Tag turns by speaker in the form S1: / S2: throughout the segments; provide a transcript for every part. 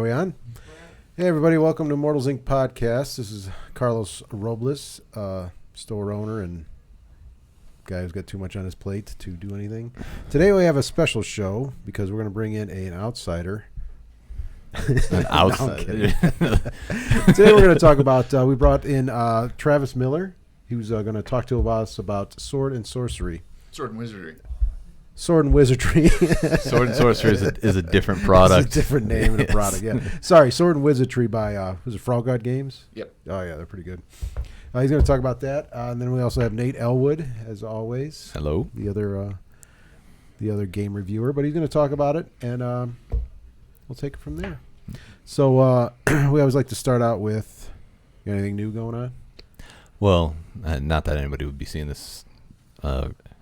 S1: we on? Hey, everybody. Welcome to Immortals Inc. podcast. This is Carlos Robles, store owner and guy who's got too much on his plate to do anything. Today we have a special show because we're going to bring in an outsider.
S2: An outsider.
S1: Today we're going to talk about, we brought in Travis Miller. He was going to talk to us about sword and sorcery.
S3: Sword and Wizardry.
S1: Sword and Wizardry.
S2: Sword and Sorcery is a different product.
S1: It's a different name and a product, yeah. Sorry, Sword and Wizardry by, was it Frog God Games?
S3: Yep.
S1: Oh, yeah, they're pretty good. He's going to talk about that. And then we also have Nate Elwood, as always.
S2: Hello.
S1: The other game reviewer. But he's going to talk about it, and we'll take it from there. So we always like to start out with, you got anything new going on?
S2: Well, not that anybody would be seeing this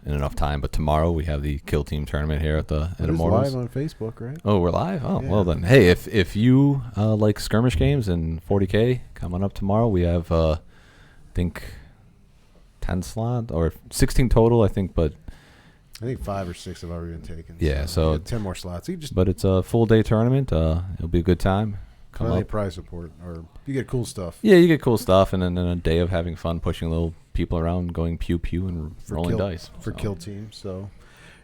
S2: in enough time, but tomorrow we have the Kill Team tournament here at Immortals.
S1: Live on Facebook, right?
S2: Oh, we're live? Oh,
S1: yeah.
S2: Well then. Hey, if you like skirmish games and 40K coming up tomorrow, we have, I think, 10 slots, or 16 total, I think, but...
S1: I think 5 or 6 have already been taken.
S2: Yeah, so
S1: 10 more slots.
S2: But it's a full-day tournament. It'll be a good time. Come up.
S1: Prize support, or you get cool stuff.
S2: Yeah, you get cool stuff, and then a day of having fun, pushing little people around, going pew-pew, and rolling dice.
S1: For Kill Team, so.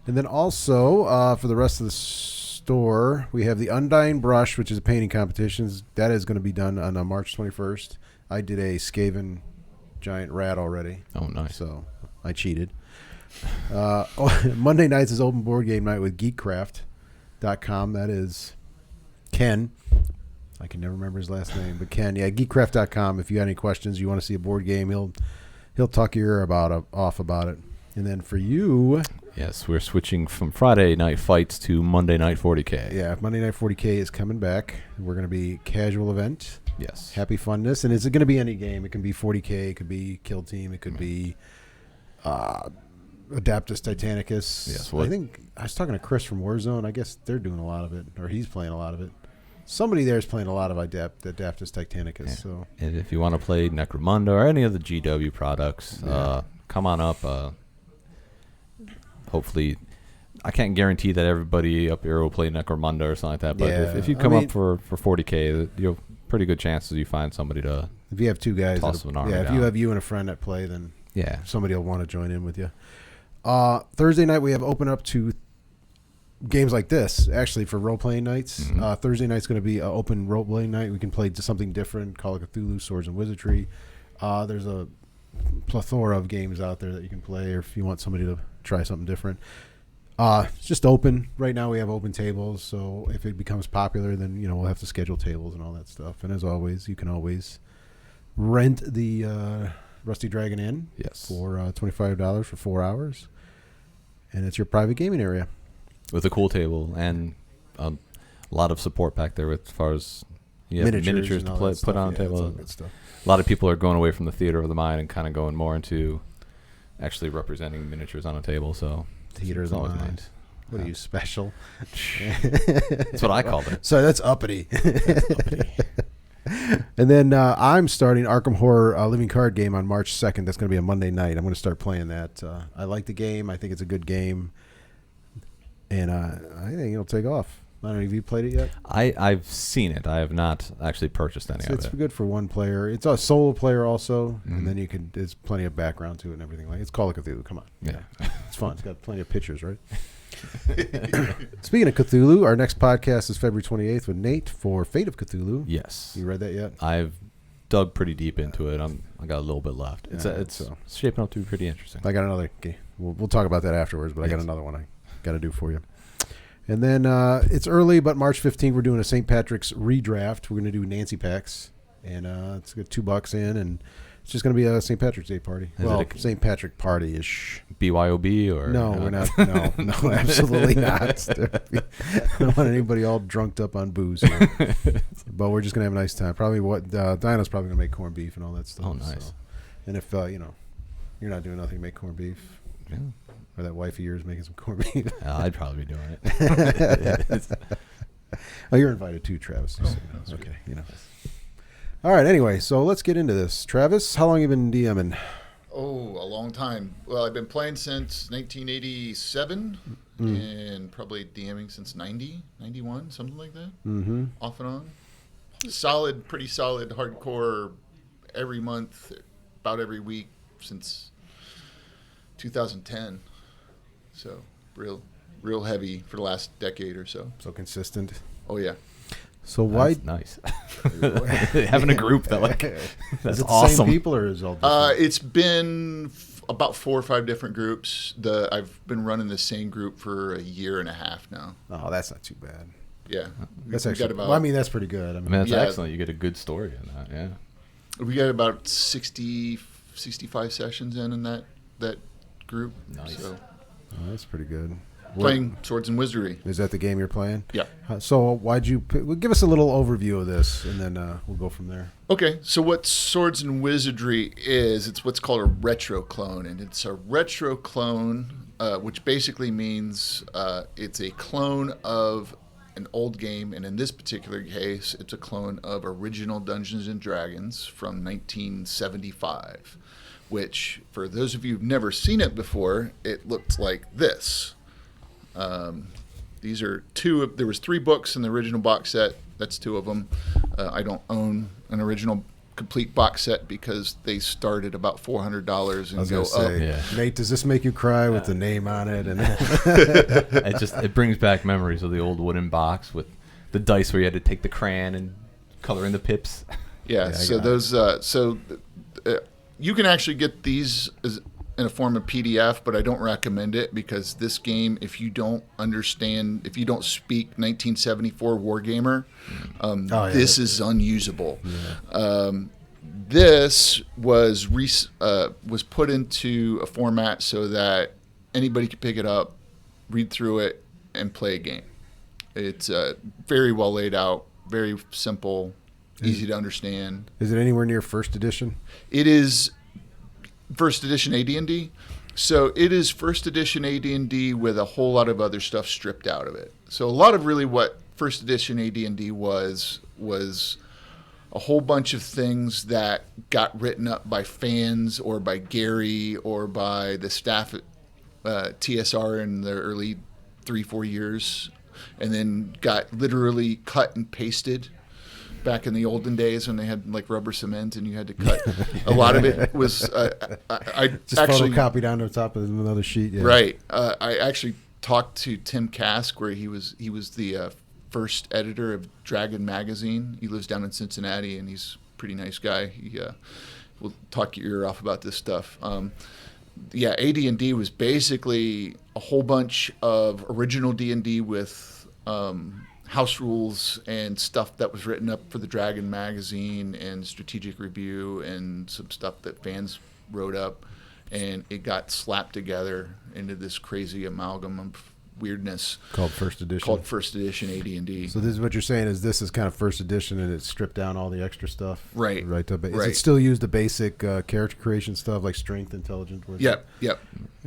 S1: And then also, for the rest of the store, we have the Undying Brush, which is a painting competition. That is going to be done on March 21st. I did a Skaven giant rat already.
S2: Oh, nice.
S1: So, I cheated. Monday nights is open board game night with geekcraft.com. That is Ken. I can never remember his last name, but Ken. Yeah, geekcraft.com. If you got any questions, you want to see a board game, he'll talk your ear off about it. And then for you...
S2: Yes, we're switching from Friday night fights to Monday night 40K.
S1: Yeah, Monday night 40K is coming back. We're going to be casual event.
S2: Yes.
S1: Happy funness. And is it going to be any game? It can be 40K. It could be Kill Team. It could be Adaptus Titanicus.
S2: Yes.
S1: I think I was talking to Chris from Warzone. I guess they're doing a lot of it, or he's playing a lot of it. Somebody there is playing a lot of Adaptus Titanicus.
S2: Yeah.
S1: So,
S2: and if you want to play Necromunda or any of the GW products, come on up. Hopefully, I can't guarantee that everybody up here will play Necromunda or something like that. But if you come up for 40K, you have pretty good chances you find somebody to.
S1: If you have two guys,
S2: toss an army
S1: if
S2: down.
S1: you have you and a friend that play, then somebody will want to join in with you. Thursday night we have open up to games like this, actually, for role-playing nights.
S2: Mm-hmm.
S1: Thursday night's going to be an open role-playing night. We can play something different, Call of Cthulhu, Swords and Wizardry. There's a plethora of games out there that you can play, or if you want somebody to try something different. It's just open. Right now we have open tables, so if it becomes popular, then we'll have to schedule tables and all that stuff. And as always, you can always rent the Rusty Dragon Inn for $25 for 4 hours. And it's your private gaming area. With
S2: a cool table and a lot of support back there as far as miniatures to put on a table. A lot of people are going away from the theater of the mind and kind of going more into actually representing miniatures on a table. So
S1: theater of the mind. Nice. What are you, special?
S2: That's what I called it.
S1: So that's uppity. And then I'm starting Arkham Horror Living Card Game on March 2nd. That's going to be a Monday night. I'm going to start playing that. I like the game. I think it's a good game. And I think it'll take off. I don't know if you played it yet.
S2: I've seen it. I have not actually purchased any of it.
S1: It's good for one player. It's a solo player also, and then there's plenty of background to it and everything. It's Call of Cthulhu. Come on.
S2: Yeah.
S1: It's fun. It's got plenty of pictures, right? Speaking of Cthulhu, our next podcast is February 28th with Nate for Fate of Cthulhu.
S2: Yes.
S1: You read that yet?
S2: I've dug pretty deep into it. I got a little bit left. It's shaping up to be pretty interesting.
S1: I got another. Okay, we'll talk about that afterwards, but I got another one I got to do for you. And then it's early, but March 15th, we're doing a St. Patrick's redraft. We're going to do Nancy packs, and it's got $2 in, and it's just going to be a St. Patrick's Day party. St. Patrick party-ish.
S2: BYOB or?
S1: No, we're not. No, absolutely not. I don't want anybody all drunked up on booze here. But we're just going to have a nice time. Probably Dinah's probably going to make corned beef and all that stuff.
S2: Oh, nice.
S1: So. And if, you're not doing nothing, make corned beef.
S2: Yeah.
S1: Or that wife of yours making some corned beef.
S2: I'd probably be doing it.
S1: Oh, you're invited too, Travis. Okay, All right, anyway, so let's get into this. Travis, how long have you been DMing?
S3: Oh, a long time. Well, I've been playing since 1987 and probably DMing since 90, 91, something like that.
S1: Mm-hmm.
S3: Off and on. pretty solid, hardcore, every month, about every week since 2010. So real heavy for the last decade or so.
S1: So consistent.
S3: Oh yeah.
S1: So why?
S2: That's nice. Having a group that that's
S1: is it the
S2: awesome.
S1: Same people or is it all different?
S3: It's been about 4 or 5 different groups. I've been running the same group for a year and a half now.
S1: Oh, that's not too bad.
S3: Yeah,
S1: That's actually. That's pretty good. I mean
S2: that's excellent. You get a good story in that. Yeah.
S3: We got about 60, 65 sessions in that group.
S2: Nice.
S3: So.
S1: Oh, that's pretty good.
S3: Playing Swords and Wizardry.
S1: Is that the game you're playing?
S3: Yeah.
S1: So why'd you give us a little overview of this, and then we'll go from there.
S3: Okay, so what Swords and Wizardry is, it's what's called a retro clone, and it's a retro clone, which basically means it's a clone of an old game, and in this particular case, it's a clone of original Dungeons and Dragons from 1975, which, for those of you who've never seen it before, it looked like this. These are there was 3 books in the original box set. That's 2 of them. I don't own an original complete box set because they start at about $400 and go up.
S1: Yeah. Nate, does this make you cry with the name on it? And
S2: it brings back memories of the old wooden box with the dice where you had to take the crayon and color in the pips.
S3: Yeah, so those you can actually get these in a form of PDF, but I don't recommend it because this game, if you don't speak 1974 Wargamer, this is unusable. Yeah. This was put into a format so that anybody could pick it up, read through it, and play a game. It's very well laid out, very simple, easy to understand.
S1: Is it anywhere near first edition?
S3: It is first edition AD&D. So it is first edition AD&D with a whole lot of other stuff stripped out of it. So a lot of really what first edition AD&D was a whole bunch of things that got written up by fans or by Gary or by the staff at TSR in the early 3-4 years, and then got literally cut and pasted back in the olden days when they had like rubber cement and you had to cut. A lot of it was I
S1: just
S3: actually
S1: photocopied onto the top of another sheet. Yeah.
S3: Right. I actually talked to Tim Kask, where he was the first editor of Dragon magazine. He lives down in Cincinnati, and he's a pretty nice guy. He will talk your ear off about this stuff. AD&D was basically a whole bunch of original D&D with house rules and stuff that was written up for the Dragon magazine and Strategic Review and some stuff that fans wrote up, and it got slapped together into this crazy amalgam of weirdness
S1: called first edition
S3: AD&D.
S1: So this is what you're saying is this is kind of first edition and it's stripped down all the extra stuff,
S3: right?
S1: Is it still use the basic character creation stuff like strength, intelligence?
S3: Yep.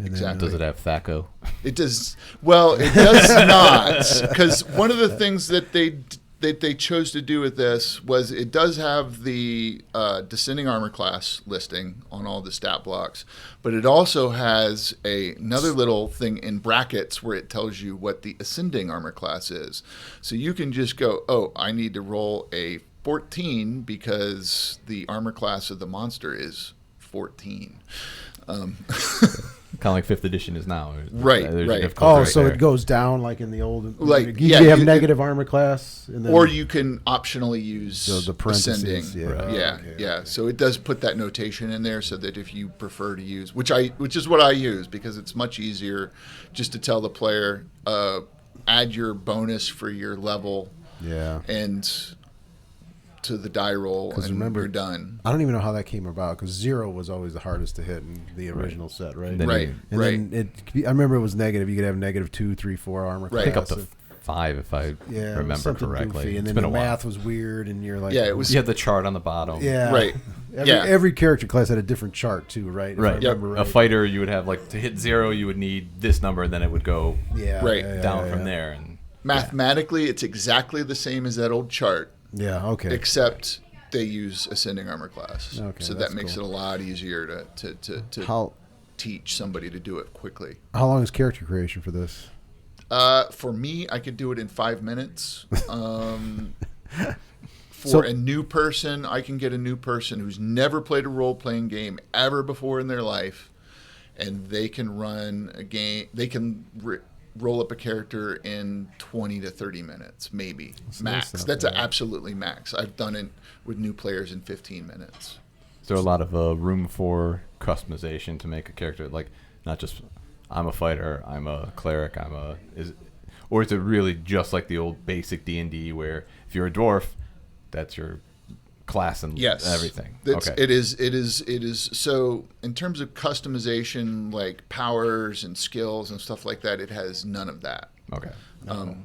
S2: Exactly. Does it have THACO?
S3: It does. Well, it does not, because one of the things that they chose to do with this was it does have the descending armor class listing on all the stat blocks, but it also has another little thing in brackets where it tells you what the ascending armor class is. So you can just go, oh, I need to roll a 14 because the armor class of the monster is 14.
S2: Kind of like 5th edition is now.
S3: Right.
S1: So it goes down like in the old... you have negative armor class? And then,
S3: or you can optionally use
S1: the parentheses.
S3: Ascending. So it does put that notation in there so that if you prefer to use... Which is what I use, because it's much easier just to tell the player, add your bonus for your level and to the die roll, and you're done.
S1: I don't even know how that came about, because 0 was always the hardest to hit in the original set, right?
S3: Then
S1: I remember it was negative. You could have negative 2, 3, 4 armor class.
S2: I think up to 5 if I remember correctly.
S1: Goofy. And then the math was weird, and you're like...
S3: it was...
S2: You had the chart on the bottom.
S1: Yeah.
S3: Right.
S1: Every character class had a different chart, too, right?
S2: Right. A fighter, you would have, like, to hit 0, you would need this number, and then it would go down from there. And
S3: mathematically, it's exactly the same as that old chart.
S1: Yeah, okay.
S3: Except they use ascending armor class. Okay, so that makes it a lot easier to teach somebody to do it quickly.
S1: How long is character creation for this?
S3: For me, I could do it in 5 minutes. For a new person, I can get a new person who's never played a role-playing game ever before in their life, and they can run a game. They can roll up a character in 20 to 30 minutes, maybe. That's max. That's absolutely max. I've done it with new players in 15 minutes.
S2: Is there a lot of room for customization to make a character, like not just I'm a fighter, I'm a cleric, or is it really just like the old basic D&D where if you're a dwarf, that's your class and everything?
S3: Okay. It is. So in terms of customization, like powers and skills and stuff like that, it has none of that.
S2: Okay.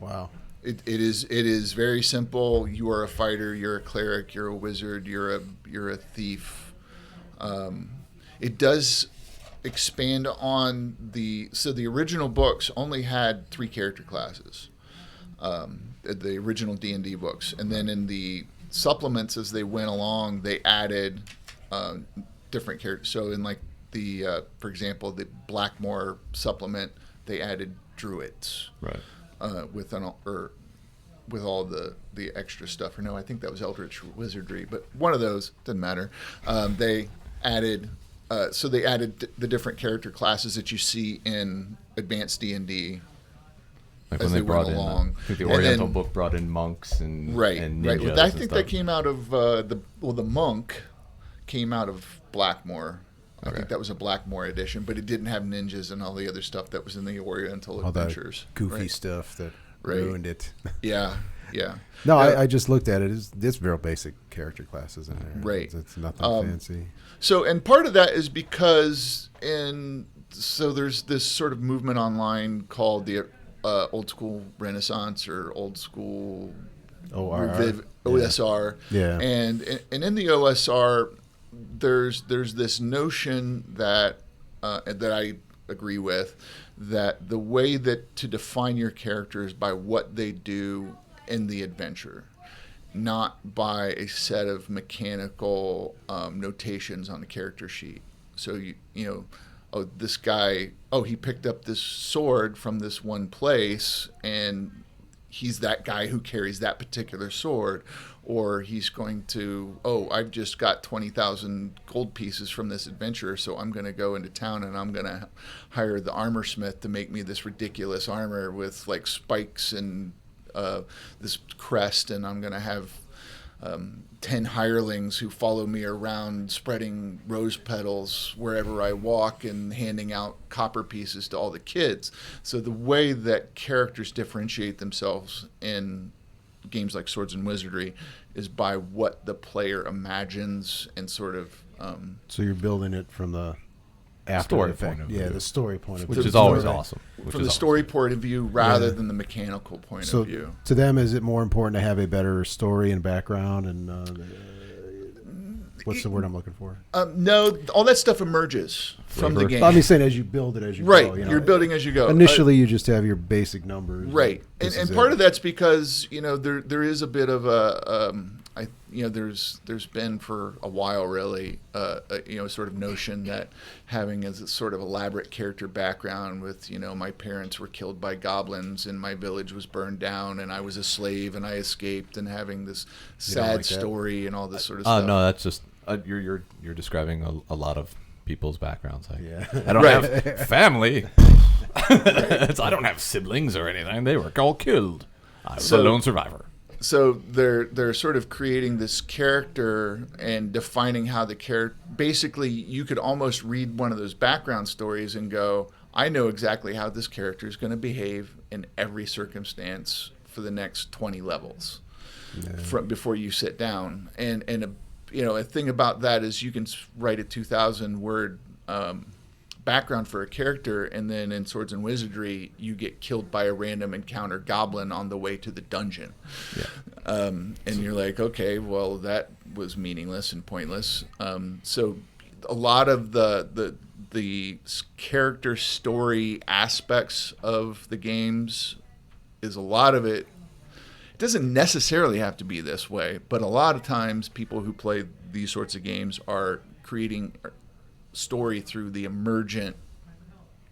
S1: Wow.
S3: It is very simple. You are a fighter. You're a cleric. You're a wizard. You're a thief. It does expand on the original books only had 3 character classes. The original D&D books, and then in the supplements as they went along, they added different characters. So in like for example, the Blackmore supplement, they added druids,
S2: right?
S3: With all the extra stuff. Or no, I think that was Eldritch Wizardry, but one of those doesn't matter. They added the different character classes that you see in Advanced D&D.
S2: Like when they brought along. I think the Oriental book brought in monks and ninjas.
S3: Well, I think that came out of the monk came out of Blackmore. I think that was a Blackmore edition, but it didn't have ninjas and all the other stuff that was in the Oriental Adventures.
S1: That goofy stuff that ruined it.
S3: Yeah.
S1: No, I just looked at it. It's real basic character classes in there.
S3: Right.
S1: It's nothing fancy.
S3: So, and part of that is because there's this sort of movement online called the old school Renaissance or old school OSR.
S1: Yeah.
S3: And in the OSR, there's this notion that I agree with, that the way that to define your character is by what they do in the adventure, not by a set of mechanical notations on a character sheet. So this guy, he picked up this sword from this one place, and he's that guy who carries that particular sword. Or he's going to, I've just got 20,000 gold pieces from this adventure, so I'm going to go into town and I'm going to hire the armor smith to make me this ridiculous armor with like spikes and this crest, and I'm going to have 10 hirelings who follow me around spreading rose petals wherever I walk and handing out copper pieces to all the kids. So the way that characters differentiate themselves in games like Swords and Wizardry is by what the player imagines and sort of...
S1: so you're building it from the
S2: story point of view.
S1: Yeah, the story point of view.
S2: Which is always awesome.
S3: From the story point of view rather than the mechanical point of view.
S1: To them, is it more important to have a better story and background and... what's the word I'm looking for?
S3: No, all that stuff emerges from the game.
S1: I'm saying as you build it as you go.
S3: Right, you're building as you go.
S1: Initially, you just have your basic numbers.
S3: Right, and part of that's because there is a bit of a there's been for a while really sort of notion that having a sort of elaborate character background with my parents were killed by goblins and my village was burned down and I was a slave and I escaped, and having this sad story and all this sort of stuff.
S2: No, that's just you're describing a lot of people's backgrounds. I don't have family. I don't have siblings or anything. They were all killed. I was a lone survivor.
S3: So they're sort of creating this character and defining how the character. Basically, you could almost read one of those background stories and go, I know exactly how this character is going to behave in every circumstance for the next 20 levels before you sit down. And a thing about that is you can write a 2,000 word background for a character, and then in Swords and Wizardry you get killed by a random encounter goblin on the way to the dungeon. And you're like, okay, well, that was meaningless and pointless. So a lot of the character story aspects of the games is a lot of it. It doesn't necessarily have to be this way, but a lot of times people who play these sorts of games are creating story through the emergent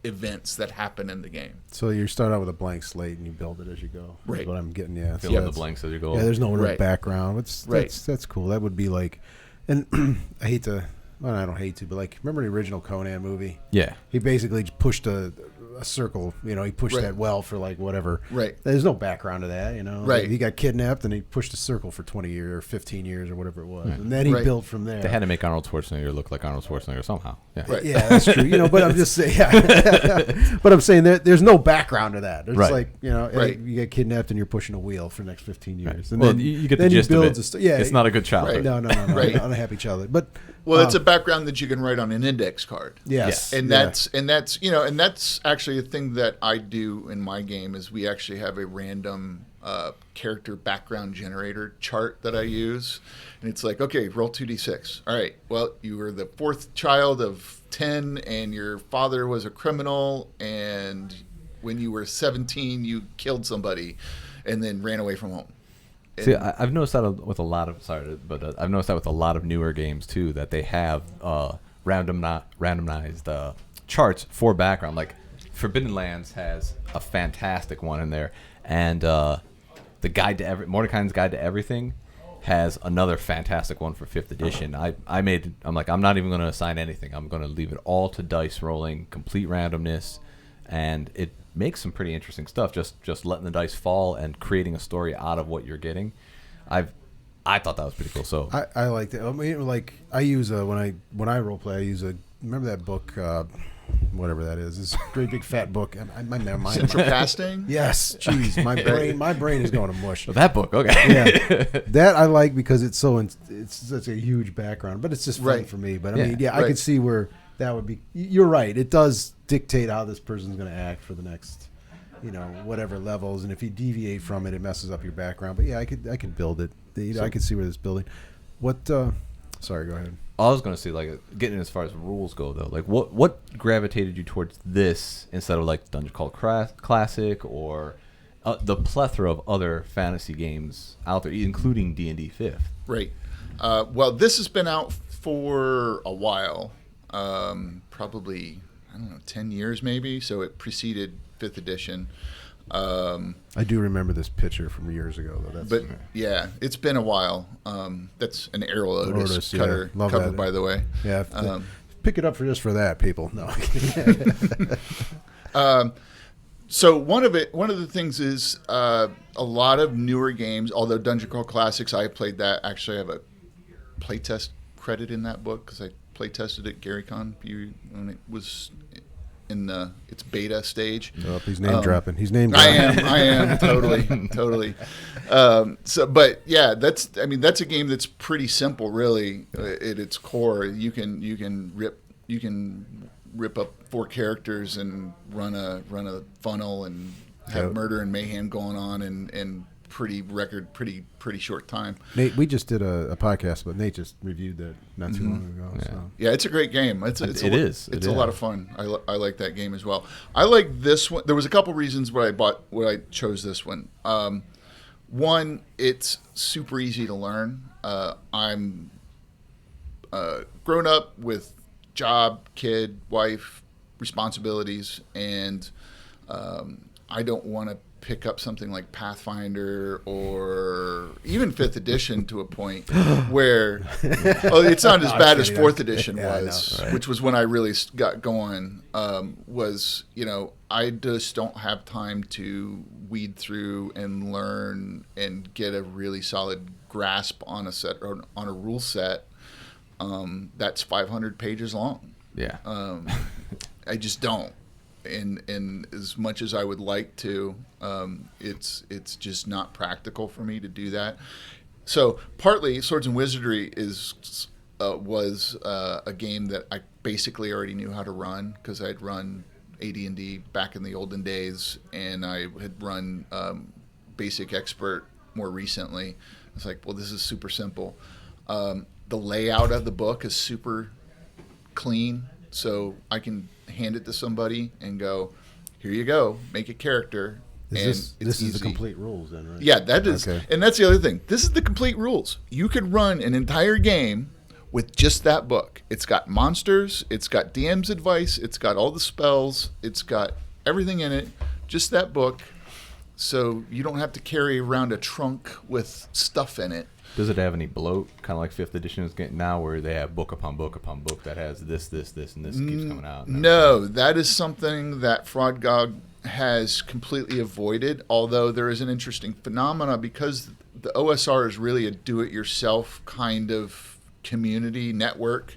S3: events that happen in the game.
S1: So you start out with a blank slate and you build it as you go.
S3: Right.
S1: That's what I'm getting. Yeah.
S2: Fill in the blanks as you go.
S1: Yeah. There's no real
S3: Right.
S1: background. That's cool. That would be like, and I hate to. Well, I don't hate to, but like, remember the original Conan movie?
S2: Yeah.
S1: He basically pushed a circle. He pushed
S3: Right.
S1: that well for like whatever.
S3: Right.
S1: There's no background to that.
S3: Right.
S1: He got kidnapped and he pushed a circle for 20 years or 15 years or whatever it was, and then he
S3: Right.
S1: built from there.
S2: They had to make Arnold Schwarzenegger look like Arnold Schwarzenegger somehow. Yeah.
S3: Right.
S1: Yeah, that's true. But I'm just saying. Yeah. But I'm saying there's no background to that. It's
S2: Right.
S1: like
S3: Right.
S1: you get kidnapped and you're pushing a wheel for the next 15 years.
S2: Right.
S1: And
S2: Well,
S1: then
S2: you get
S1: then
S2: the gist of
S1: build
S2: it.
S1: yeah,
S2: It's not a good childhood.
S3: Right.
S1: No.
S3: Right.
S1: Unhappy childhood. But
S3: Well, it's a background that you can write on an index card.
S1: yes,
S3: And
S1: yeah.
S3: that's actually a thing that I do in my game is we actually have a random character background generator chart that I use, and it's like, okay, roll 2d6. All right, well, you were the fourth child of 10, and your father was a criminal, and when you were 17, you killed somebody, and then ran away from home.
S2: See, I've noticed that with a lot of I've noticed that with a lot of newer games too, that they have randomized charts for background. Like Forbidden Lands has a fantastic one in there, and the Mordecai's Guide to Everything has another fantastic one for 5th edition. I'm like, I'm not even going to assign anything. I'm going to leave it all to dice rolling, complete randomness, and it makes some pretty interesting stuff. Just letting the dice fall and creating a story out of what you're getting. I thought that was pretty cool. So
S1: I like that. I mean, like I use when I role play, I use remember that book, whatever that is. This great big fat book. My mind.
S3: Central casting?
S1: Yes, jeez, my brain is going to mush.
S2: that book, okay.
S1: Yeah, that I like because it's such a huge background, but it's just fun
S3: Right.
S1: for me. But I
S2: Yeah.
S1: mean, yeah, I
S3: Right.
S1: could see where that would be. You're right. It does dictate how this person's going to act for the next, whatever levels, and if you deviate from it, it messes up your background. But yeah, I could build it. I could see where this building. What? Sorry, go ahead.
S2: I was going to say, like, getting as far as rules go, though, like, what gravitated you towards this instead of, like, Dungeon Crawl Classic or the plethora of other fantasy games out there, including D&D 5th?
S3: Right. Well, this has been out for a while, probably, 10 years maybe, so it preceded 5th edition.
S1: I do remember this picture from years ago, though.
S3: But yeah, it's been a while. That's an Errol Otis
S1: Otis, yeah.
S3: cover,
S1: Love that.
S3: by the way.
S1: Yeah, pick it up for that, people. No.
S3: So one of the things is a lot of newer games. Although Dungeon Crawl Classics, I played that. Actually, I have a playtest credit in that book because I playtested at GaryCon when it was in its beta stage.
S1: Oh, he's name dropping. He's name dropping.
S3: I am totally. But yeah, that's a game that's pretty simple, really, at its core. You can rip up 4 characters and run a funnel and have murder and mayhem going on in pretty short time.
S1: Nate, we just did a podcast, but Nate just reviewed that not too long ago.
S2: Yeah.
S1: So.
S3: Yeah, it's a great game. It's a lot of fun. I like that game as well. I like this one. There was a couple reasons why I chose this one. One, it's super easy to learn. I'm grown up with job, kid, wife, responsibilities, and I don't want to pick up something like Pathfinder or even 5th edition to a point where it's not as bad as 4th edition was,
S1: right.
S3: which was when I really got going. I just don't have time to weed through and learn and get a really solid grasp on a set or on a rule set that's 500 pages long.
S2: Yeah.
S3: I just don't. And as much as I would like to, it's just not practical for me to do that. So partly, Swords and Wizardry was a game that I basically already knew how to run because I'd run AD&D back in the olden days, and I had run Basic Expert more recently. It's like, well, this is super simple. The layout of the book is super clean, so I can hand it to somebody and go, here you go, make a character.
S1: This is the complete rules then, right?
S3: Yeah, that is. Okay. And that's the other thing. This is the complete rules. You could run an entire game with just that book. It's got monsters, it's got DM's advice, it's got all the spells, it's got everything in it, just that book. So you don't have to carry around a trunk with stuff in it.
S2: Does it have any bloat, kind of like 5th edition is getting now, where they have book upon book upon book that has this, and this keeps coming out?
S3: No, that is something that FraudGog has completely avoided, although there is an interesting phenomena because the OSR is really a do-it-yourself kind of community network.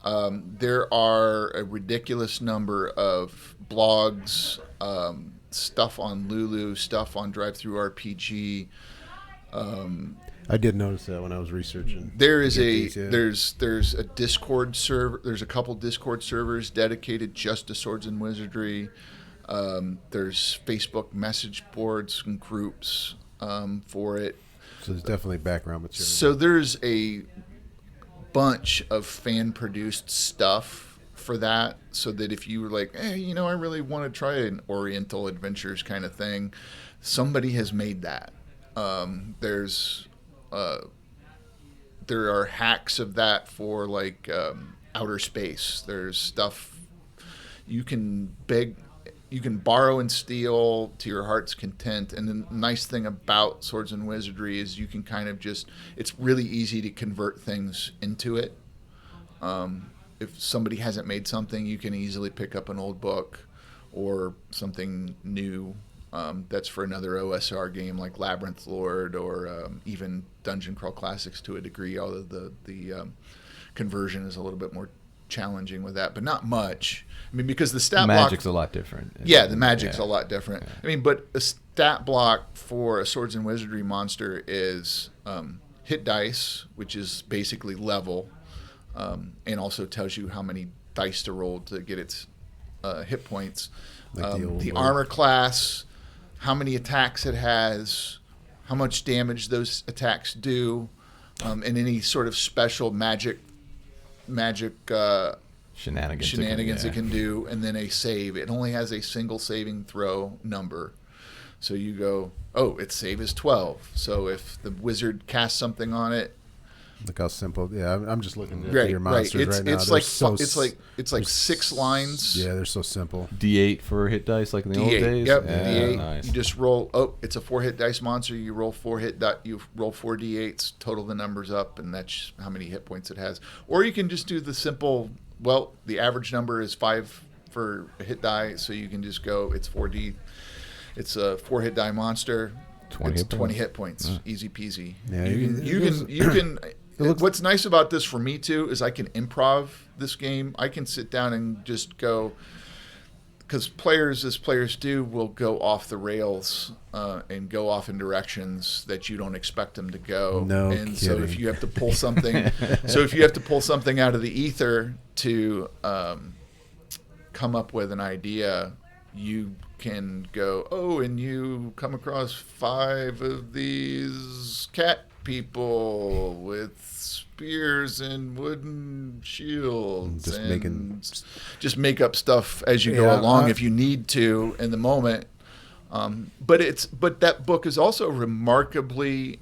S3: There are a ridiculous number of blogs, stuff on Lulu, stuff on DriveThruRPG.
S1: I did notice that when I was researching.
S3: There's a Discord server. There's a couple Discord servers dedicated just to Swords and Wizardry. There's Facebook message boards and groups for it.
S1: So there's definitely background material.
S3: So there's a bunch of fan-produced stuff for that, so that if you were like, hey, I really want to try an Oriental Adventures kind of thing, somebody has made that. There are hacks of that for like outer space. There's stuff you can borrow and steal to your heart's content. And the nice thing about Swords and Wizardry is you can kind of it's really easy to convert things into it. If somebody hasn't made something, you can easily pick up an old book or something new that's for another OSR game like Labyrinth Lord or even Dungeon Crawl Classics to a degree, although the conversion is a little bit more challenging with that, but not much. I mean, because the stat block...
S2: Magic's a lot different.
S3: Yeah, the magic's a lot different. Yeah. I mean, but a stat block for a Swords and Wizardry monster is hit dice, which is basically level, and also tells you how many dice to roll to get its hit points. Like the armor class, how many attacks it has, how much damage those attacks do, and any sort of special magic shenanigans it can do, and then a save. It only has a single saving throw number. So you go, its save is 12. So if the wizard casts something on it,
S1: look how simple. Yeah, I'm just looking at your monsters right now.
S3: It's like 6 lines.
S1: Yeah, they're so simple.
S2: D8 for hit dice, like in the old days.
S3: Yep,
S2: yeah,
S3: D8.
S2: Nice.
S3: You just roll. It's a 4 hit dice monster. You roll 4 You roll 4 D8s. Total the numbers up, and that's how many hit points it has. Or you can just do the simple. Well, the average number is 5 for a hit die, so you can just go. It's 4D. It's a 4 hit die monster. 20 hit points. Easy peasy. Yeah, you can. What's nice about this for me too is I can improv this game. I can sit down and just go, because players, as players do, will go off the rails and go off in directions that you don't expect them to go.
S1: No
S3: and
S1: kidding.
S3: So if you have to pull something, out of the ether to come up with an idea, you can go, and you come across 5 of these cat people with spears and wooden shields, just make up stuff as you go along if you need to in the moment. But that book is also remarkably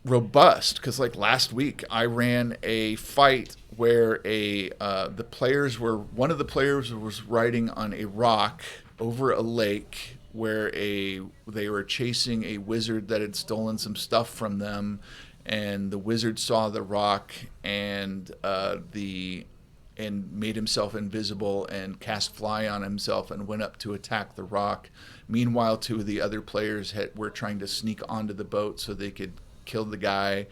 S3: robust, because like last week I ran a fight where one of the players was riding on a rock over a lake where they were chasing a wizard that had stolen some stuff from them, and the wizard saw the rock and made himself invisible and cast fly on himself and went up to attack the rock. Meanwhile, 2 of the other players were trying to sneak onto the boat so they could kill the guy.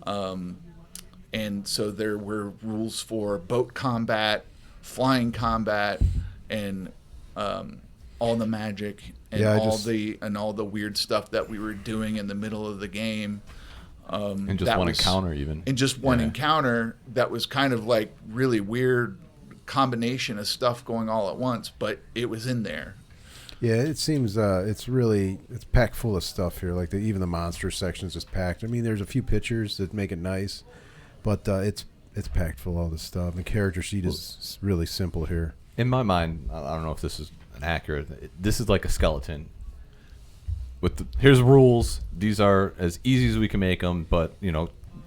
S3: And so there were rules for boat combat, flying combat, and all the magic and all the weird stuff that we were doing in the middle of the game.
S2: And just one encounter even.
S3: And just one encounter that was kind of like really weird combination of stuff going all at once, but it was in there.
S1: Yeah, it seems it's packed full of stuff here. Like even the monster section is just packed. I mean, there's a few pictures that make it nice, but it's packed full of all this stuff. The character sheet is really simple here.
S2: In my mind, I don't know if this is accurate. This is like a skeleton here's rules. These are as easy as we can make them, but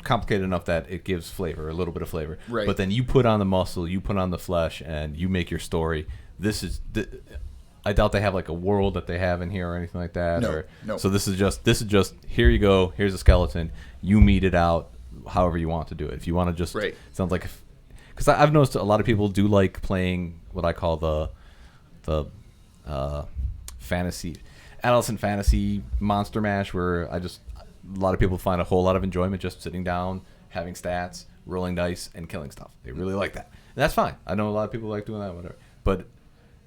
S2: complicated enough that it gives flavor, a little bit of flavor.
S3: Right.
S2: But then you put on the muscle, you put on the flesh, and you make your story. I doubt they have like a world that they have in here or anything like that.
S3: No.
S2: So this is just here you go. Here's a skeleton. You meet it out however you want to do it. If you want to just sounds like because I've noticed a lot of people do like playing what I call the fantasy, adolescent fantasy monster mash, where a lot of people find a whole lot of enjoyment just sitting down, having stats, rolling dice, and killing stuff. They really like that. And that's fine. I know a lot of people like doing that, whatever. But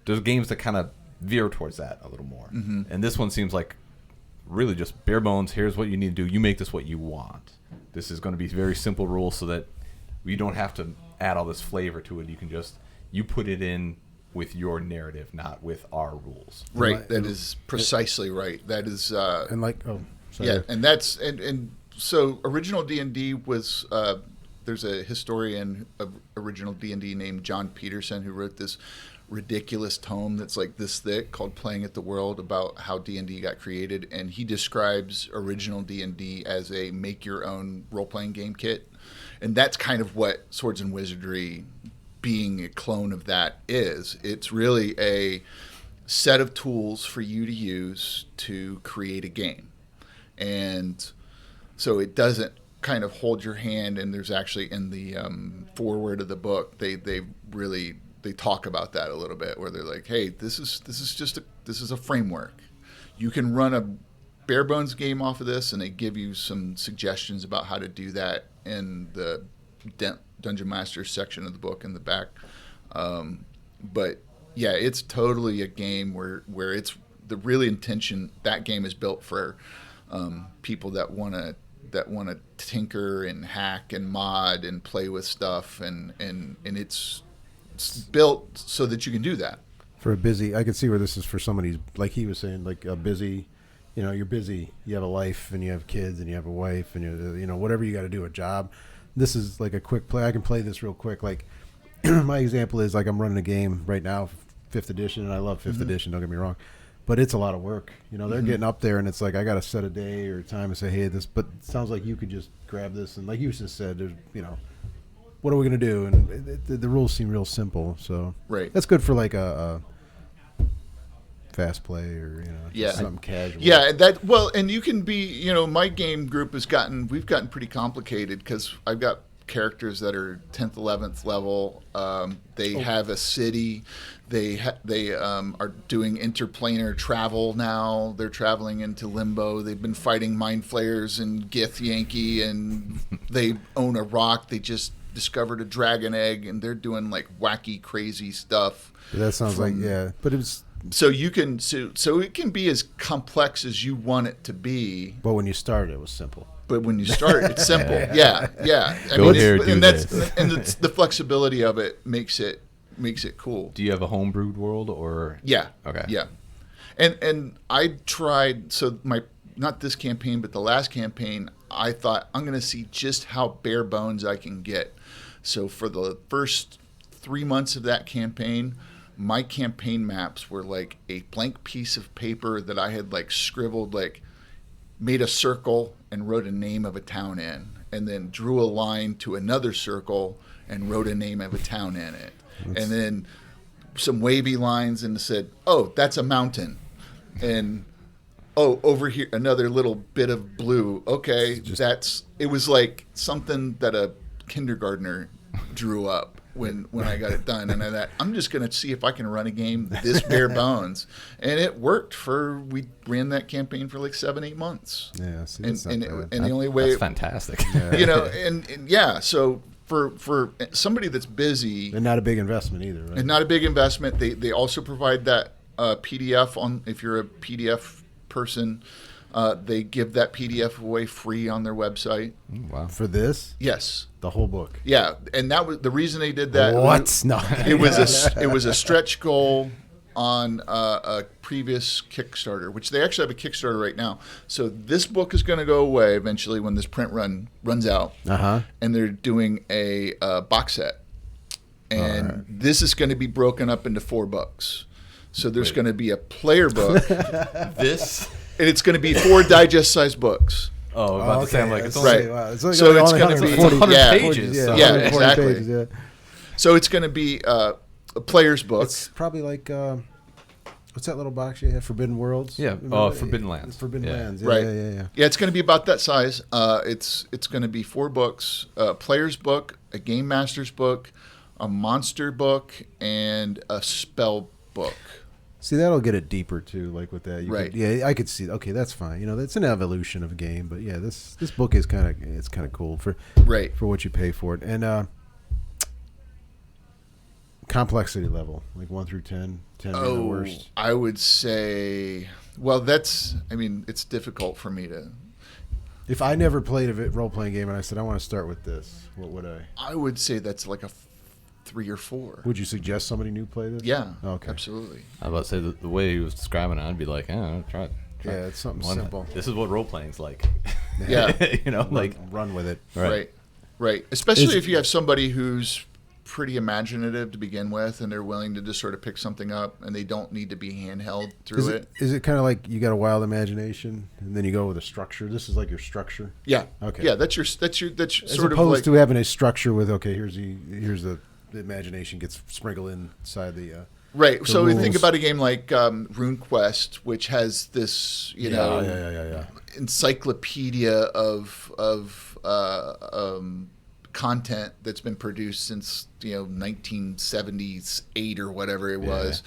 S2: there's games that kind of veer towards that a little more.
S3: Mm-hmm.
S2: And this one seems like really just bare bones. Here's what you need to do. You make this what you want. This is going to be very simple rules so that you don't have to add all this flavor to it. You can you put it in with your narrative, not with our rules.
S3: Right. That is precisely right. That is
S1: sorry.
S3: Yeah, and that's and so original D&D was there's a historian of original D&D named John Peterson who wrote this ridiculous tome that's like this thick called Playing at the World about how D&D got created, and he describes original D&D as a make your own role-playing game kit, and that's kind of what Swords and Wizardry, being a clone of that, is. It's really a set of tools for you to use to create a game. And so it doesn't kind of hold your hand, and there's actually in the foreword of the book they talk about that a little bit, where they're like, hey, this is a framework. You can run a bare bones game off of this, and they give you some suggestions about how to do that in the Dungeon Master section of the book in the back. But yeah, it's totally a game where it's the really intention. That game is built for people that want to tinker and hack and mod and play with stuff, and it's built so that you can do that.
S1: For a busy, I can see where this is for somebody, like he was saying, like a busy, you're busy, you have a life and you have kids and you have a wife and whatever you got to do, a job. This is like a quick play. I can play this real quick. Like my example is like I'm running a game right now, 5th edition, and I love 5th edition, don't get me wrong. But it's a lot of work. They're getting up there, and it's like I got to set a day or time and say, hey, this. But it sounds like you could just grab this, and like you just said, there's, what are we going to do? And the rules seem real simple. So that's good for like a fast play or something casual.
S3: Yeah, and you can be, my game group we've gotten pretty complicated because I've got characters that are 10th, 11th level. They have a city. They are doing interplanar travel now. They're traveling into Limbo. They've been fighting mind flayers and Gith Yankee, and they own a rock. They just discovered a dragon egg, and they're doing like wacky, crazy stuff.
S1: That sounds but it was.
S3: So you can so it can be as complex as you want it to be.
S1: But when you start, it was simple.
S3: But when you start, it's simple. Yeah. It's the flexibility of it makes it cool.
S2: Do you have a Homebrewed World or?
S3: Yeah.
S2: Okay.
S3: Yeah. And I tried, not this campaign, but the last campaign, I thought I'm going to see just how bare bones I can get. So for the first 3 months of that campaign, my campaign maps were like a blank piece of paper that I had like scribbled, like made a circle and wrote a name of a town in, and then drew a line to another circle and wrote a name of a town in it. And then some wavy lines and said, oh, that's a mountain. And, oh, over here, another little bit of blue. Okay, it was like something that a kindergartner drew up when I got it done. And I thought, I'm just going to see if I can run a game this bare bones. And it worked we ran that campaign for like 7-8 months.
S1: Yeah, see,
S3: and the only way...
S2: That's fantastic.
S3: Yeah. So for somebody that's busy...
S1: And not a big investment either, right?
S3: And not a big investment. They also provide that PDF if you're a PDF person. They give that PDF away free on their website.
S2: Wow.
S1: For this?
S3: Yes.
S1: The whole book.
S3: Yeah, and that was the reason they did that.
S1: What? No.
S3: It was a stretch goal on a previous Kickstarter, which they actually have a Kickstarter right now. So this book is going to go away eventually when this print run runs out. And they're doing a box set. And this is going to be broken up into 4 books. So there's going to be a player book.
S2: This?
S3: And it's going to be 4 digest-sized books.
S2: Oh, about to sound like it's
S3: right.
S1: Wow. It's
S3: so it's going to be
S2: 100 pages.
S3: Yeah, exactly. Pages, yeah. So it's going to be a player's book.
S1: It's probably like what's that little box you have? Forbidden Worlds.
S2: Yeah. Forbidden Lands.
S1: Forbidden Lands. Yeah,
S3: right.
S1: Yeah.
S3: Yeah, it's going to be about that size. It's going to be 4 books: a player's book, a game master's book, a monster book, and a spell book.
S1: See, that'll get it deeper too, like with that.
S3: Right.
S1: I could see. Okay, that's fine. That's an evolution of a game, but yeah, this book is kind of cool for what you pay for it, and complexity level, like 1 through 10. 10 being the worst.
S3: I would say. Well, it's difficult for me to.
S1: If I never played a role-playing game and I said I want to start with this, what would I?
S3: I would say that's like a 3 or 4.
S1: Would you suggest somebody new play this?
S3: Yeah.
S1: Okay.
S3: Absolutely.
S2: I was about to say the way he was describing it, I'd be like, try it.
S1: Yeah, it's something simple.
S2: This is what role playing's like.
S3: Yeah.
S1: Run with it.
S3: Right. Especially if you have somebody who's pretty imaginative to begin with, and they're willing to just sort of pick something up, and they don't need to be handheld through it.
S1: Is it kind of like you got a wild imagination, and then you go with a structure? This is like your structure.
S3: Yeah.
S1: Okay.
S3: Yeah, that's sort of
S1: opposed
S3: like
S1: to having a structure with here's the imagination gets sprinkled inside the.
S3: Right. So
S1: rules.
S3: we think about a game like RuneQuest, which has this, encyclopedia of content that's been produced since 1978 or whatever it was,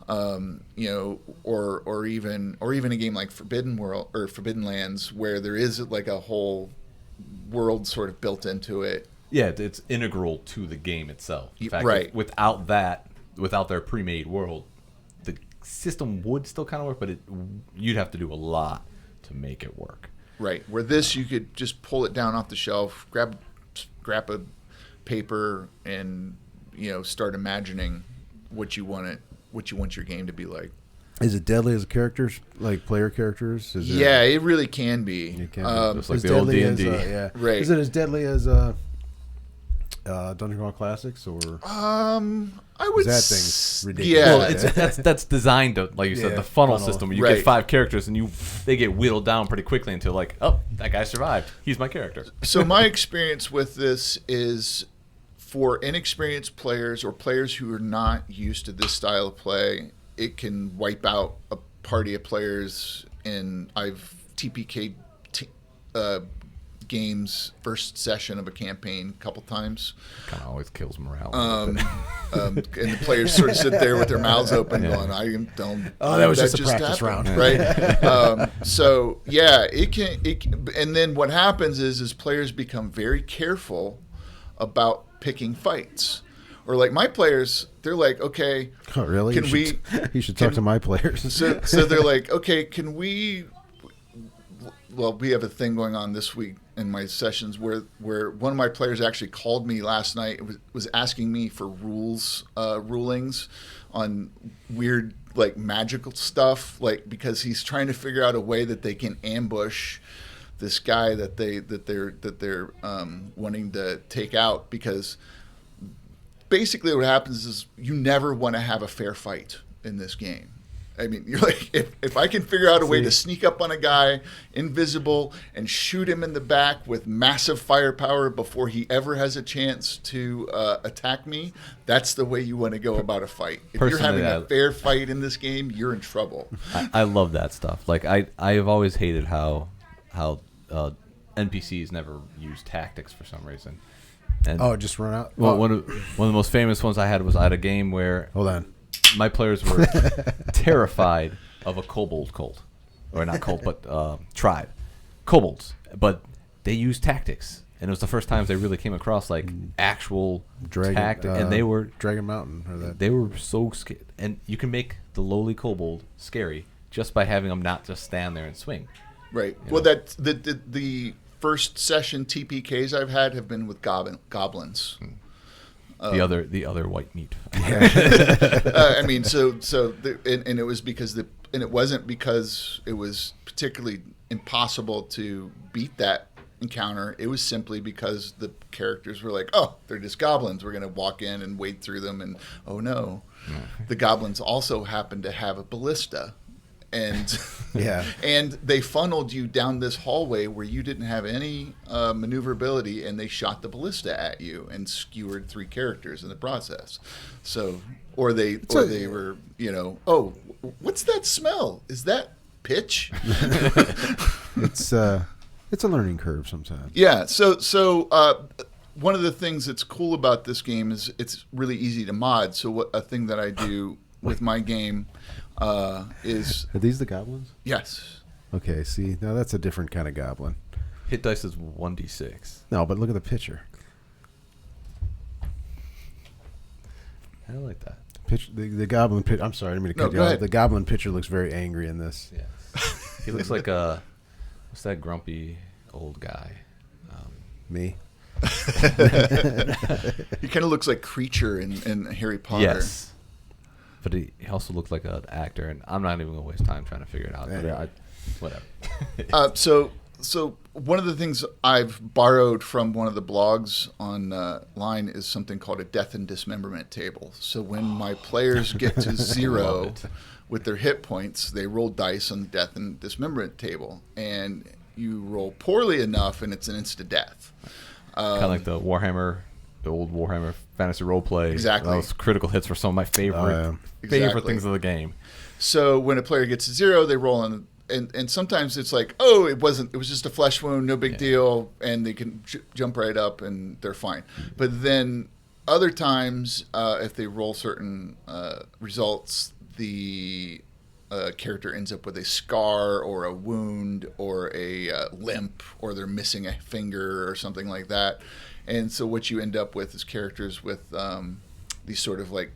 S3: or even a game like Forbidden World or Forbidden Lands, where there is like a whole world sort of built into it.
S2: Yeah, it's integral to the game itself. In fact,
S3: right.
S2: Without their pre-made world, the system would still kind of work, but you'd have to do a lot to make it work.
S3: Right. Where this, you could just pull it down off the shelf, grab a paper, and start imagining what you want your game to be like.
S1: Is it deadly as characters, like player characters?
S3: It really can be.
S1: It can be.
S2: Just like the old D&D.
S1: Yeah.
S3: Right.
S1: Is it as deadly as Dungeon Crawl Classics, or
S3: I would
S1: that thing's ridiculous?
S3: Yeah,
S2: well, that's designed to, like you said, the funnel system. You get 5 characters, and they get whittled down pretty quickly until that guy survived. He's my character.
S3: So my experience with this is, for inexperienced players or players who are not used to this style of play, it can wipe out a party of players. And I've TPK'd games first session of a campaign a couple times.
S2: Kind of always kills morale.
S3: And the players sort of sit there with their mouths open, going, "I don't."
S1: Oh, that was just a practice round,
S3: right? So yeah, it can. And then what happens is players become very careful about picking fights. Or like my players, they're like, okay,
S1: oh really? You should talk to my players.
S3: So they're like, okay, can we? Well, we have a thing going on this week in my sessions where one of my players actually called me last night. Was asking me for rulings on weird, like, magical stuff, like, because he's trying to figure out a way that they can ambush this guy that they're wanting to take out, because basically what happens is you never want to have a fair fight in this game. I mean, you're like, if I can figure out a way to sneak up on a guy invisible and shoot him in the back with massive firepower before he ever has a chance to attack me, that's the way you want to go about a fight. If you're having a fair fight in this game, you're in trouble.
S2: I love that stuff. Like I have always hated how NPCs never use tactics for some reason. And
S1: just run out.
S2: Well, one of the most famous ones I had was I had a game where
S1: hold on.
S2: My players were terrified of a kobold cult. Or not cult, but tribe. Kobolds. But they used tactics. And it was the first times they really came across like actual tactics. And they were
S1: Dragon Mountain or that.
S2: They were so scared. And you can make the lowly kobold scary just by having them not just stand there and swing.
S3: Right. Well, that's the first session TPKs I've had have been with goblins.
S2: The other white meat.
S3: I mean, and it was because it wasn't because it was particularly impossible to beat that encounter, it was simply because the characters were like, oh, they're just goblins. We're going to walk in and wade through them, and oh no. The goblins also happened to have a ballista. And and they funneled you down this hallway where you didn't have any maneuverability, and they shot the ballista at you and skewered 3 characters in the process. So, or they were, oh, what's that smell? Is that pitch?
S1: It's a learning curve sometimes.
S3: Yeah. So one of the things that's cool about this game is it's really easy to mod. So a thing that I do with my game. Is
S1: Are these the goblins?
S3: Yes.
S1: Okay, see, now that's a different kind of goblin.
S2: Hit dice is 1d6.
S1: No, but look at the picture.
S2: I like that.
S1: The goblin picture. I'm sorry, I didn't mean to cut you off. The goblin picture looks very angry in this.
S2: Yes. He looks like what's that grumpy old guy?
S1: Me?
S3: He kind of looks like Creature in Harry Potter.
S2: Yes. But he also looked like an actor, and I'm not even going to waste time trying to figure it out. But whatever.
S3: So one of the things I've borrowed from one of the blogs online is something called a death and dismemberment table. So when my players get to 0 with their hit points, they roll dice on the death and dismemberment table, and you roll poorly enough, and it's an instant death.
S2: Kind of like the old Warhammer fantasy roleplay.
S3: Exactly.
S2: Those critical hits were some of my favorite things of the game.
S3: So when a player gets to 0, they roll on, and sometimes it's like, oh, it was just a flesh wound, no big deal, and they can jump right up and they're fine. But then other times, if they roll certain results, the character ends up with a scar or a wound or a limp, or they're missing a finger or something like that. And so what you end up with is characters with these sort of like,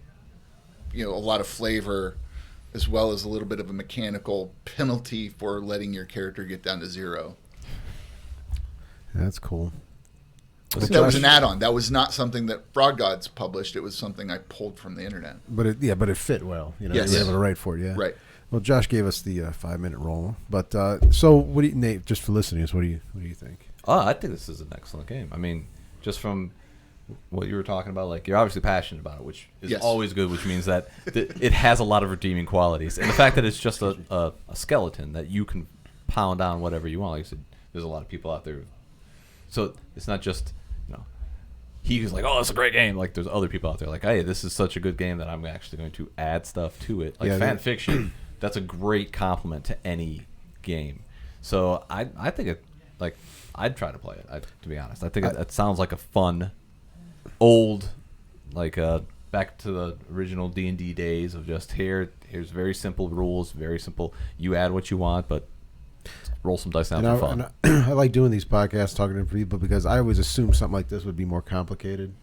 S3: a lot of flavor, as well as a little bit of a mechanical penalty for letting your character get down to 0.
S1: That's cool.
S3: That was an add-on. That was not something that Frog Gods published. It was something I pulled from the internet.
S1: But it fit well. You were able to write for it. Yeah.
S3: Right.
S1: Well, Josh gave us the 5-minute roll. But so what do you, Nate? Just for listeners, what do you think?
S2: I think this is an excellent game. I mean, just from what you were talking about, like, you're obviously passionate about it, which is always good, which means that it has a lot of redeeming qualities. And the fact that it's just a skeleton that you can pound down whatever you want. Like I said, there's a lot of people out there. So it's not just, he's like, oh, it's a great game. Like, there's other people out there like, hey, this is such a good game that I'm actually going to add stuff to it. Like, fan fiction, that's a great compliment to any game. So I think it, like, I'd try to play it, to be honest. I think it sounds like a fun, old, like back to the original D&D days of just here's very simple rules, very simple. You add what you want, but roll some dice down for fun.
S1: I like doing these podcasts, talking to people, because I always assume something like this would be more complicated.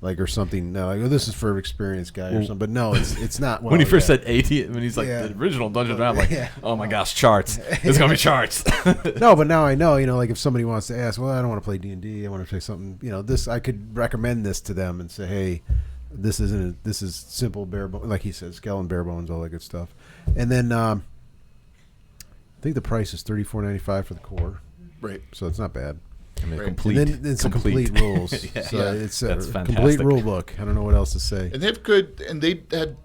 S1: Like, or something, like, oh, this is for an experienced guy or something. But no, it's not. Well,
S2: when he first said 80, when he's like, the original Dungeons & Dragons, I'm like, oh my gosh, charts. It's going to be charts.
S1: No, but now I know, like, if somebody wants to ask, well, I don't want to play D&D, I want to play something, this, I could recommend this to them and say, hey, this is simple, bare bones, like he said, skeleton, bare bones, all that good stuff. And then I think the price is $34.95 for the core.
S3: Right.
S1: So it's not bad.
S2: I mean, complete.
S1: And then it's complete rules. It's a complete rule book. I don't know what else to say.
S3: And they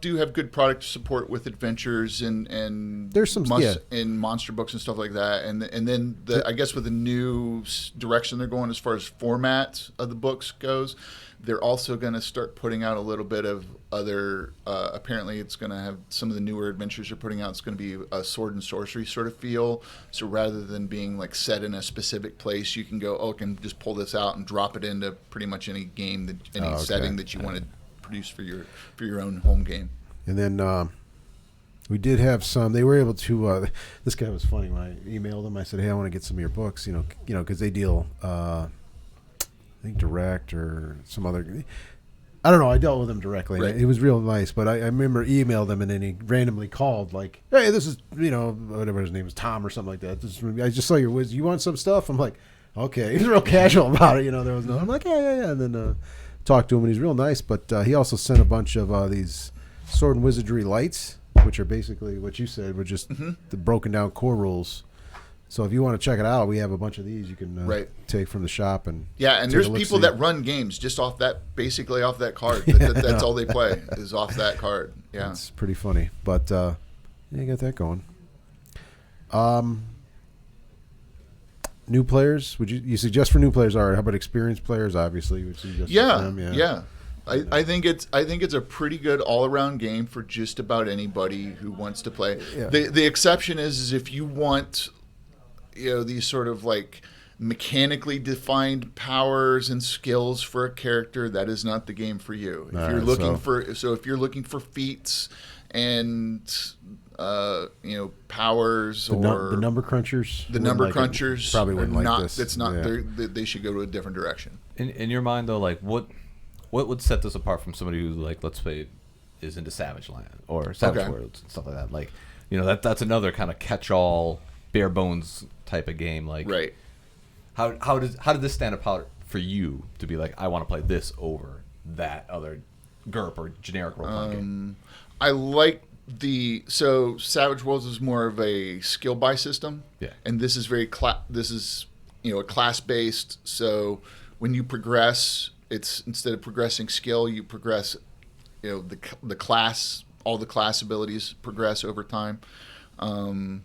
S3: do have good product support with adventures and
S1: there's some
S3: in monster books and stuff like that. And then I guess with the new direction they're going as far as format of the books goes, they're also going to start putting out a little bit of other. Apparently, it's going to have some of the newer adventures they're putting out. It's going to be a sword and sorcery sort of feel. So rather than being like set in a specific place, you can go, I can just pull this out and drop it into pretty much any game, setting that you want to produce for your own home game.
S1: And then we did have some. They were able to. This guy was funny when I emailed him. I said, hey, I want to get some of your books. Because they deal. I think direct or some other. I don't know. I dealt with him directly. Right. It was real nice, but I remember emailed him and then he randomly called like, "Hey, this is whatever his name is, Tom or something like that. I just saw your Wiz. You want some stuff?" I'm like, "Okay." He was real casual about it. There was no. I'm like, yeah. And then talked to him and he's real nice. But he also sent a bunch of these Sword and Wizardry lights, which are basically what you said were just the broken down core rules. So if you want to check it out, we have a bunch of these you can take from the shop and
S3: and there's people that run games just off that card. That's all they play is off that card. Yeah,
S1: it's pretty funny, but you got that going. New players? Would you suggest for new players? All right, how about experienced players? Obviously, would you suggest for them?
S3: Yeah. I think it's a pretty good all-around game for just about anybody who wants to play. Yeah. The exception is if you want, these sort of like mechanically defined powers and skills for a character, that is not the game for you. If you're looking for feats and powers
S1: the number crunchers.
S3: The number crunchers
S1: probably wouldn't like this.
S3: It's not. Yeah. They should go to a different direction.
S2: In your mind, though, like what would set this apart from somebody who, like, let's say, is into Savage Land or Savage Worlds and stuff like that? Like, that's another kind of catch-all, bare bones type of game. Like,
S3: right.
S2: How did this stand apart for you to be like, I want to play this over that other GURP or generic role-playing game?
S3: I like so Savage Worlds is more of a skill buy system, and this is very a class based. So when you progress, it's instead of progressing skill, you progress, the class, all the class abilities progress over time. I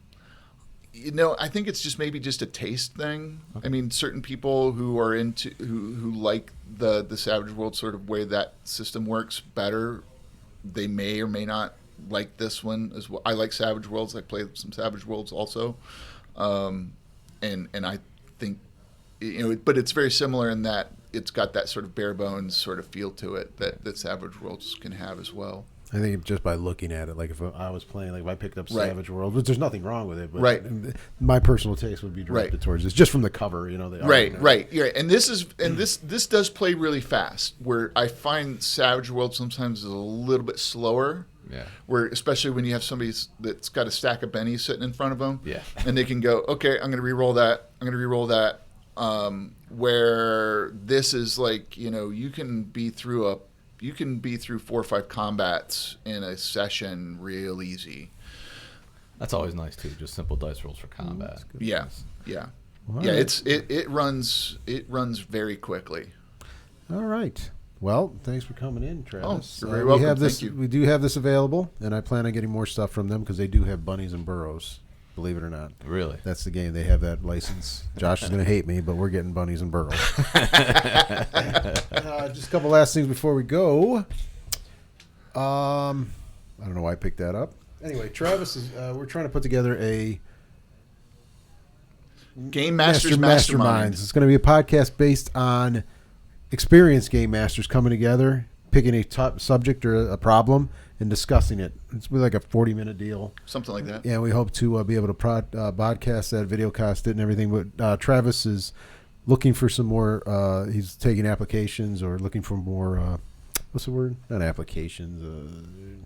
S3: think it's just maybe just a taste thing. Okay. I mean, certain people who are who like the Savage World sort of way that system works better, they may or may not like this one as well. I like Savage Worlds. I play some Savage Worlds also, and I think but it's very similar in that it's got that sort of bare bones sort of feel to it that Savage Worlds can have as well.
S1: I think just by looking at it, like if I was playing, like if I picked up Savage World, which there's nothing wrong with it, but my personal taste would be directed towards this, just from the cover,
S3: Right. And this does play really fast. Where I find Savage World sometimes is a little bit slower.
S2: Yeah.
S3: Where especially when you have somebody that's got a stack of bennies sitting in front of them.
S2: Yeah.
S3: And they can go, okay, I'm going to re-roll that. Where this is like, you can be through 4 or 5 combats in a session real easy.
S2: That's always nice too. Just simple dice rolls for combat.
S3: Yeah. Right. It runs very quickly.
S1: All right. Well, thanks for coming in, Travis.
S3: Oh, you're very welcome. Thank you.
S1: We do have this available, and I plan on getting more stuff from them because they do have bunnies and burrows. Believe it or not.
S2: Really?
S1: That's the game. They have that license. Josh is going to hate me, but we're getting bunnies and burrows. Just a couple last things before we go. I don't know why I picked that up. Anyway, Travis is. We're trying to put together a
S3: Game Masters Mastermind.
S1: It's going to be a podcast based on experienced game masters coming together, picking a top subject or a problem, and discussing it. It's like a 40-minute deal.
S3: Something like that.
S1: Yeah, we hope to be able to podcast that, videocast it and everything. But Travis is looking for some more, he's taking applications or looking for more, what's the word? Not applications.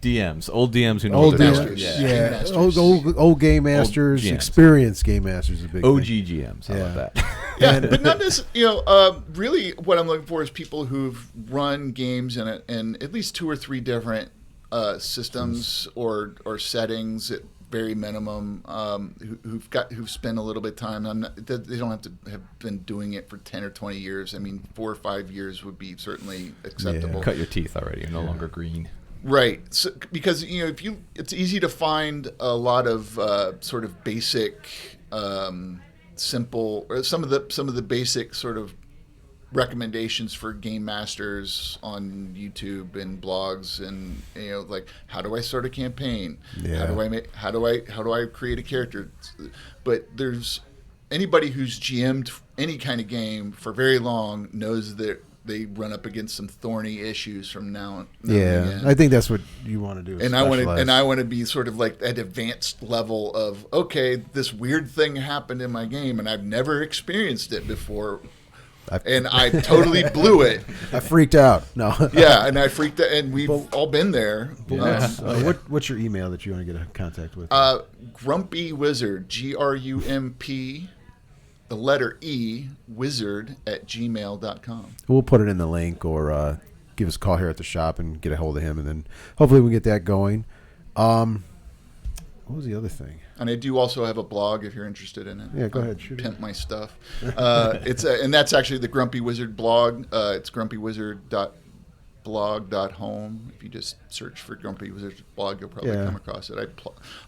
S2: DMs. Old DMs who know
S1: old
S2: what
S1: they're doing. Old game masters, experienced game masters is a big
S2: OG
S1: thing.
S2: GMs. How about that?
S3: Yeah, but not just, really what I'm looking for is people who've run games in at least 2 or 3 different systems or settings at very minimum, who've spent a little bit of time. They don't have to have been doing it for 10 or 20 years. I mean, 4 or 5 years would be certainly acceptable.
S2: Yeah. Cut your teeth already. You're no longer green.
S3: Right, so, because it's easy to find a lot of sort of basic, simple, or some of the basic sort of recommendations for game masters on YouTube and blogs, and like how do I start a campaign?
S1: Yeah.
S3: How do I create a character? But there's anybody who's GM'd any kind of game for very long knows that they run up against some thorny issues from now and again.
S1: I think that's what you want to do.
S3: And I want to be sort of like at advanced level of, okay, this weird thing happened in my game and I've never experienced it before. And I totally blew it.
S1: I freaked out. No.
S3: Yeah, and I freaked out, and we've all been there.
S1: What's your email that you want to get in contact with?
S3: Grumpy Wizard, GRUMP, the letter E, wizard @gmail.com.
S1: We'll put it in the link, or give us a call here at the shop and get a hold of him, and then hopefully we can get that going. what was the other thing?
S3: And I do also have a blog if you're interested in it.
S1: Yeah, go ahead. Shoot
S3: Pimp my stuff. And that's actually the Grumpy Wizard blog. It's grumpywizard.blog.home. If you just search for Grumpy Wizard blog, you'll probably come across it.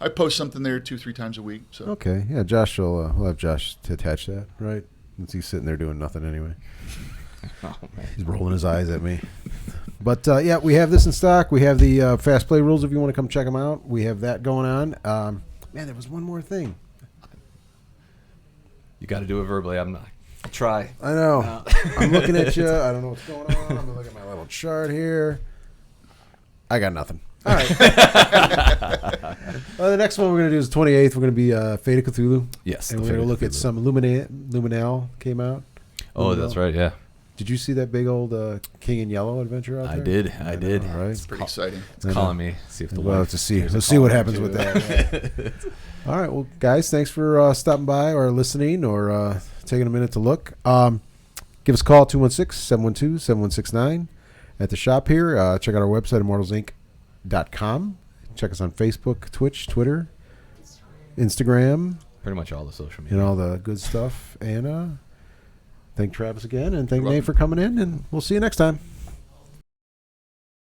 S3: I post something there 2-3 times a week. So
S1: okay, yeah, Josh will we'll have Josh to attach that, right? Since he's sitting there doing nothing anyway.
S2: Oh, man.
S1: He's rolling his eyes at me. But, yeah, we have this in stock. We have the Fast Play rules if you want to come check them out. We have that going on. Man, there was one more thing.
S2: You got to do it verbally. I'll try.
S1: I know. I'm looking at you. I don't know what's going on. I'm looking at my little chart here. I got nothing. All right. The next one we're going to do is the 28th. We're going to be Fate of Cthulhu.
S2: Yes.
S1: And we're going to look at some Luminal came out.
S2: Oh, that's right, yeah.
S1: Did you see that big old King in Yellow adventure out there?
S2: I did.
S1: Know, right?
S3: it's pretty exciting.
S2: It's calling me. See if the
S1: we'll have to see. Let's see what happens with that. All right, well, guys, thanks for stopping by or listening or taking a minute to look. Give us a call, 216-712-7169 at the shop here. Check out our website, immortalsinc.com. Check us on Facebook, Twitch, Twitter, Instagram.
S2: Pretty much all the social media.
S1: And all the good stuff. And thank Travis again, and thank Nate for coming in, and we'll see you next time.